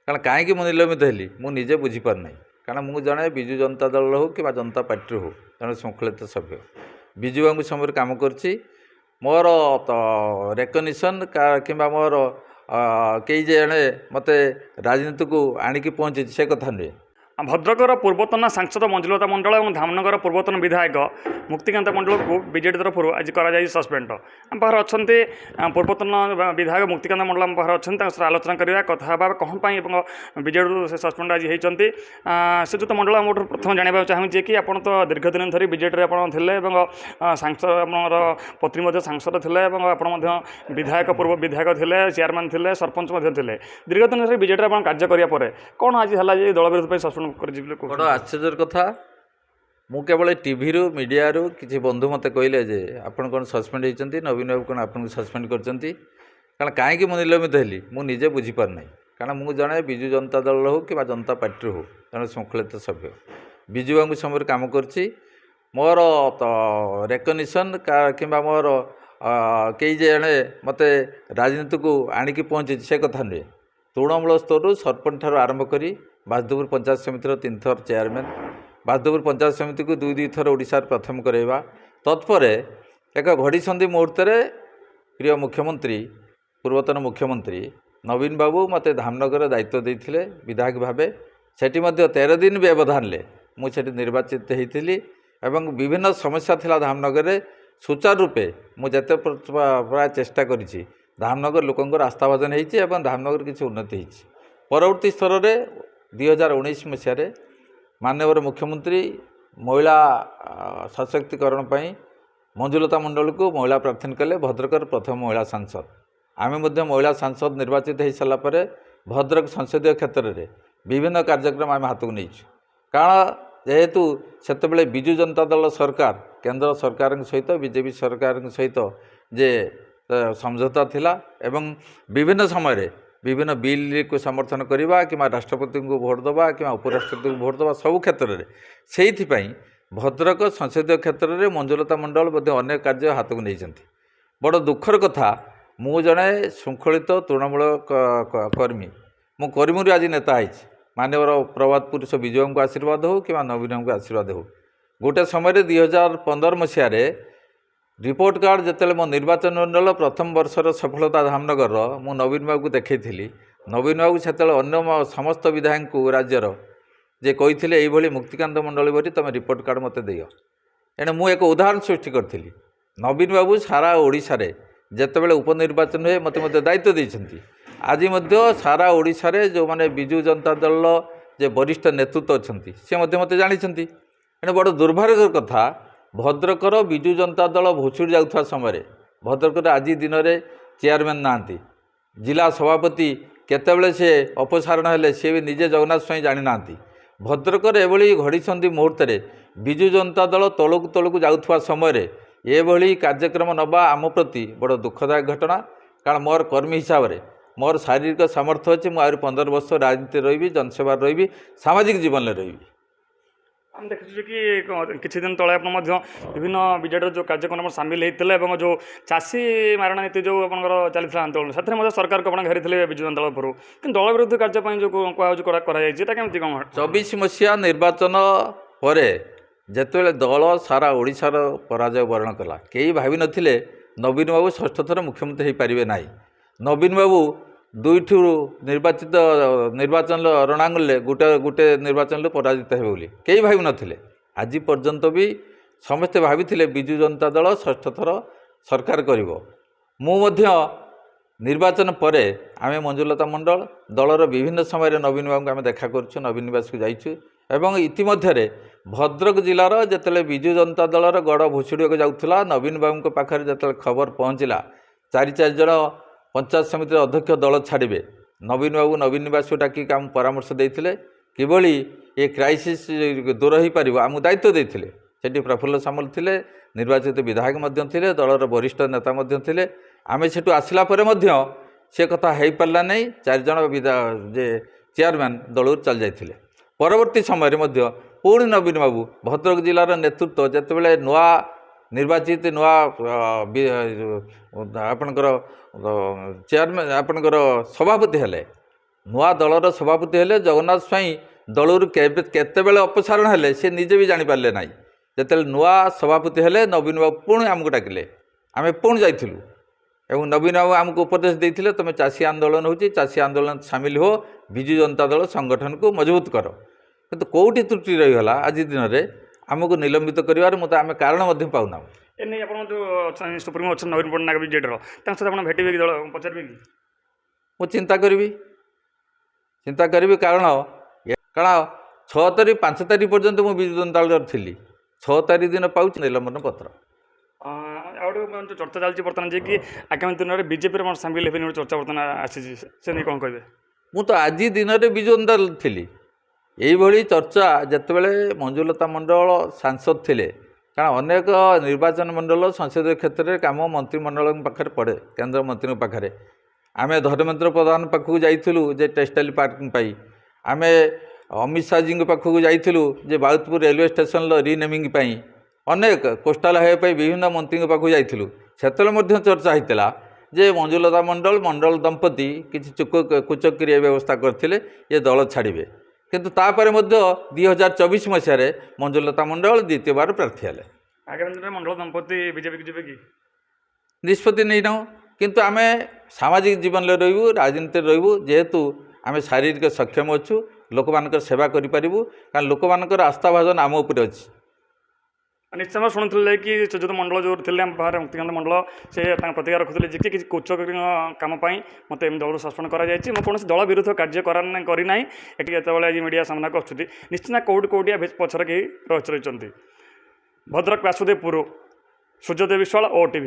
कारण कहीं निलंबित हेली मुझे बुझीपार ना कारण मुझे जड़े विजु जनता दल हो कि जनता पार्टी हो जड़े शृंखलित सभ्य विजु बाबू समय काम कर मोर रेकग्निशन कि मोर कई जड़े मत राजनीति को आणिकी पहुँची से कथा नुहे। भद्रकर पूर्वतन सांसद मंजुलता मंडल और धामनगर पूर्वतन विधायक मुक्तिकांत मंडल को बीजेडी तरफ आज कर सस्पेंड आम पाखे अच्छा पूर्वतन विधायक मुक्तिकांत मंडल आम पाखे अच्छा आलोचना करवा कथा कौन बीजेडी से सस्पेंड आज होती श्रीजुत मंडल आम प्रथम जानवा चाहूँगी कि आप तो दीर्घ दिन धरी बीजेडी थे सांसद आमर पत्नी सांसद थे आप विधायक पूर्व विधायक थे चेयरमैन थे सरपंच थे दीर्घ दिन धरी बीजेडी कार्य कराया कौन आज है दल विरोध सस्पेंड बड़ आश्चर्य कथा मु केवल टीवी रु मीडिया रु किसी बंधु मत कहले जे आपन कौन सस्पेंड होती नवीन बाबू कौन आपन सस्पेंड करछंती कारण कहीं निलंबित हेली मुझे बुझीपार ना कारण मुझे जड़े विजु जनता दल हो कि जनता पार्टी हो जड़े शृंखलित सभ्य विजु बाबू समय काम कर मोर रेकग्निशन कि मोर कई जड़े मत राजनीति को आणिकी पहुँची से कथा नुहे। तृणमूल स्तर सरपंच ठार आरंभ कर बासदेवपुर पंचायत समितिर 3 थर चेयरमैन बासदेवपुर पंचायत समिति को 2 थर ओडिशा प्रथम करवा तत्पर एक घड़ीसंधि मुहूर्त प्रिय मुख्यमंत्री पूर्वतन मुख्यमंत्री नवीन बाबू मत धामनगर दायित्व देते विधायक भावे सेठी 13 दिन व्यवधान मुझे निर्वाचित होती एवं विभिन्न समस्या थिला धामनगर में सुचारू रूपे मुझे प्राय चेष्टा करी धामनगर लोकंर आस्थाभाजन होती धामनगर किसी उन्नति होती परवर्ती स्तर में 2019 मसीह माननीय मुख्यमंत्री महिला सशक्तिकरण पर मंजुलता मंडल को महिला प्रार्थना कले भद्रकर प्रथम महिला सांसद आम महिला सांसद निर्वाचित हो सारापर भद्रक संसदीय क्षेत्र में विभिन्न कार्यक्रम आम हाथ को नहीं कारण जेहेतु से विजु जनता दल सरकार केंद्र सरकार सहित बीजेपी सरकार सहित जे समझौता थिला एवं विभिन्न समय विभिन्न बिल को समर्थन करवा कि राष्ट्रपति को भोट दबा कि उपराष्ट्रपति को भोट दबा सबू क्षेत्र में से भद्रक संसदीय क्षेत्र में मंजुलता मंडल अनेक कार्य हाथ को नहीं बड़ दुखर कथा मु जड़े शृंखलित तृणमूल कर्मी मु कर्मी आज नेता है माननीय प्रभात पुरुष विजय को आशीर्वाद हो कि नवीन को आशीर्वाद हो गोटे समय 2015 मसीह रिपोर्ट कार्ड जिते मो निर्वाचन मंडल प्रथम वर्षर सफलता धामनगर मु नवीन बाबू को देखी नवीन बाबू से अन्य समस्त विधायक को राज्यर जे कही ये मुक्तिकांत मंडल बोली तुम रिपोर्ट कार्ड मत दियो एणे मु एक उदाहरण सृष्टि करी नवीन बाबू सारा ओडिशा रे जेतेबेले उपनिर्वाचन हुए मत दायित्व देइछंती आज सारा ओडिशा रे जो माने विजु जनता दल जे वरिष्ठ नेतृत्व अच्छी सी मत जानी एणे बड़ दुर्भाग्यर कथा भद्रकर विजु जनता दल भुशुड़ी जाऊा समय भद्रकर आज दिन में चेयरमैन ना जिला सभापति केतबले से अपसारण हेले सी भी निजे जगन्नाथ स्वाई जानी ना भद्रकर एभली घड़ीसंधि मुहूर्त विजु जनता दल तलू जाऊा समय एभली कार्यक्रम नवा आम प्रति बड़ दुखदायक घटना कारण मोर कर्मी हिसाब से मोर शारीरिक सामर्थ्य अच्छे मुझे 15 वर्ष राजनीति रही जनसेवा रही सामाजिक जीवन में रही हम देखु कि किछि दिन तले आप विभिन्न बीजेडी जो कार्यक्रम सामिल होते जो चाषी मारणा नीति जो आपंकर चलता आंदोलन से सरकार को घेरी विजु जनता दल पर कि दल विरोधी कार्य जो कमी कौन 24 मसीहा निर्वाचन पर जिते दल सारा ओडिशार पराजय वर्ण कला कई भावी नथिले नवीन बाबू षष्ठ थर मुख्यमंत्री हो पारे ना नवीन बाबू दुईठू निर्वाचित निर्वाचन रणांगल गोटे गोटे निर्वाचन पराजित हे बोली कई भावी नथिले आज पर्यंत भी समस्ते भावी विजु जनता दल षष्ठ थर सरकार करिवो मु मध्य निर्वाचन पर आम मंजुलता मंडल दलर विभिन्न समय नवीन बाबू आम देखा करूँ नवीन निवास को जाइछु एवं इतिमध्य भद्रक जिलार जिते विजु जनता दलर गड़ भुशुड़ी जाऊला नवीन बाबू पाखे जो खबर पहुँचला 4 जन पंचायत समिति अध्यक्ष दल छाड़े नवीन बाबू नवीन निवास को डाक आम परामर्श देते किभली ये क्राइसिस दूर हो पार आम दायित्व देते सेठी प्रफुल्ल सामल थे निर्वाचित विधायक थे दलर वरिष्ठ नेता थे आम से आसला से कथा हो पारा नहीं 4 जन जे चेयरमैन दल चल जाते परवर्ती समय पुणी नवीन बाबू भद्रक जिलार नेतृत्व जितेबाला नुआ निर्वाचित नुआ आपणकर चेयरमैन आपणकर सभापति हेले ନୂଆ ଦଳର ସଭାପତି ହେଲେ ଜଗନ୍ନାଥ ସ୍ୱାଇଁ ଦଳରୁ କେତେବେଳେ ଅପସାରଣ ହେଲେ ସେ ନିଜେ ବି ଜାଣିପାରିଲେ ନାହିଁ। ଯେତେବେଳେ ନୂଆ ସଭାପତି ହେଲେ ନବୀନ ବାବୁ ପୁଣି ଆମକୁ ଡାକିଲେ, ଆମେ ପୁଣି ଯାଇଥିଲୁ ଏବଂ ନବୀନ ବାବୁ ଆମକୁ ଉପଦେଶ ଦେଇଥିଲେ ତୁମେ ଚାଷୀ ଆନ୍ଦୋଳନ ହେଉଛି, ଚାଷୀ ଆନ୍ଦୋଳନ ସାମିଲ ହୁଅ, ବିଜୁ ଜନତା ଦଳ ସଂଗଠନକୁ ମଜବୁତ କର। କିନ୍ତୁ କେଉଁଠି ତ୍ରୁଟି ରହିଗଲା ଆଜି ଦିନରେ ଆମକୁ ନିଲମ୍ବିତ କରିବାରେ ଆମେ କାରଣ ମଧ୍ୟ ପାଉନାହୁଁ। ଏ ନେଇ ଆପଣ ଯେଉଁ ସୁପ୍ରିମୋ ଅଛନ୍ତି ନବୀନ ପଟ୍ଟନାୟକ ବିଜେଡ଼ିର, ତାଙ୍କ ସହିତ ଆପଣ ଭେଟିବେ କି ଦଳ ପଚାରିବେ କି? ମୁଁ ଚିନ୍ତା କରିବି କାରଣ 6 ତାରିଖ 5 ତାରିଖ ପର୍ଯ୍ୟନ୍ତ ମୁଁ ବିଜୁ ଜନତା ଦଳରେ ଥିଲି। 6 ତାରିଖ ଦିନ ପାଉଛି ନିଲମ୍ବନ ପତ୍ର। ଆଉ ଗୋଟେ ଚର୍ଚ୍ଚା ଚାଲିଛି ବର୍ତ୍ତମାନ ଯେ କି ଆଗାମୀ ଦିନରେ ବିଜେପିରେ ମୋର ସାମିଲ ହେବେନି ଗୋଟେ ଚର୍ଚ୍ଚା ବର୍ତ୍ତମାନ ଆସିଛି, ସେ ନେଇ କ'ଣ କହିବେ? ମୁଁ ତ ଆଜି ଦିନରେ ବିଜୁ ଜନତା ଦଳରେ ଥିଲି। ଏଇଭଳି ଚର୍ଚ୍ଚା ଯେତେବେଳେ ମଞ୍ଜୁଲତା ମଣ୍ଡଳ ସାଂସଦ ଥିଲେ, କାରଣ ଅନେକ ନିର୍ବାଚନ ମଣ୍ଡଳ ସଂସଦୀୟ କ୍ଷେତ୍ରରେ କାମ ମନ୍ତ୍ରିମଣ୍ଡଳଙ୍କ ପାଖରେ ପଡ଼େ, କେନ୍ଦ୍ରମନ୍ତ୍ରୀଙ୍କ ପାଖରେ। ଆମେ ଧର୍ମେନ୍ଦ୍ର ପ୍ରଧାନ ପାଖକୁ ଯାଇଥିଲୁ ଯେ ଟେକ୍ସଟାଇଲ ପାର୍କିଂ ପାଇଁ, ଆମେ ଅମିତ ଶାହାଜୀଙ୍କ ପାଖକୁ ଯାଇଥିଲୁ ଯେ ବାଉଦପୁର ରେଲୱେ ଷ୍ଟେସନର ରିନେମିଂ ପାଇଁ, ଅନେକ କୋଷ୍ଟାଲ ହାଇୱେ ପାଇଁ ବିଭିନ୍ନ ମନ୍ତ୍ରୀଙ୍କ ପାଖକୁ ଯାଇଥିଲୁ। ସେତେବେଳେ ମଧ୍ୟ ଚର୍ଚ୍ଚା ହୋଇଥିଲା ଯେ ମଞ୍ଜୁଲତା ମଣ୍ଡଳ ଦମ୍ପତି କିଛି କୁଚକ୍ରିୟା ବ୍ୟବସ୍ଥା କରିଥିଲେ, ଏ ଦଳ ଛାଡ଼ିବେ। କିନ୍ତୁ ତାପରେ ମଧ୍ୟ 2024 ମସିହାରେ ମଞ୍ଜୁଲତା ମଣ୍ଡଳ ଦ୍ୱିତୀୟବାର ପ୍ରାର୍ଥୀ ହେଲେ। ଆଗାମୀ ଦିନରେ ମଣ୍ଡଳ ଦମ୍ପତି ବିଜେପିକୁ ଯିବେ କି? ନିଷ୍ପତ୍ତି ନେଇନାହୁଁ, କିନ୍ତୁ ଆମେ ସାମାଜିକ ଜୀବନରେ ରହିବୁ, ରାଜନୀତିରେ ରହିବୁ। ଯେହେତୁ ଆମେ ଶାରୀରିକ ସକ୍ଷମ ଅଛୁ, ଲୋକମାନଙ୍କର ସେବା କରିପାରିବୁ, କାରଣ ଲୋକମାନଙ୍କର ଆସ୍ଥାଭାଜନ ଆମ ଉପରେ ଅଛି। ନିଶ୍ଚୟ ଭାବେ ଶୁଣୁଥିଲେ କି ସୁଯୋଗ ମଣ୍ଡଳ ଯେଉଁ ଥିଲେ ଆମ ପାଖରେ ମୁକ୍ତିକାନ୍ତ ମଣ୍ଡଳ, ସେ ତାଙ୍କ ପ୍ରତିକ୍ରିୟା ରଖୁଥିଲେ ଯେ କିଛି କୁଚକ୍ରିୟ କାମ ପାଇଁ ମୋତେ ଏମିତି ଦଳରୁ ସସ୍ପେଣ୍ଡ କରାଯାଇଛି। ମୁଁ କୌଣସି ଦଳ ବିରୁଦ୍ଧ କାର୍ଯ୍ୟ କରିନାହିଁ। ଏଠି ଯେତେବେଳେ ଆଜି ମିଡ଼ିଆ ସାମ୍ନାକୁ ଆସୁଛନ୍ତି, ନିଶ୍ଚିତ କେଉଁଠି ପଛରେ କେହି ରହିଛନ୍ତି। ଭଦ୍ରକ ବାସୁଦେବପୁର, ସୂର୍ଯ୍ୟଦେବ ବିଶ୍ୱାଳ, OTV।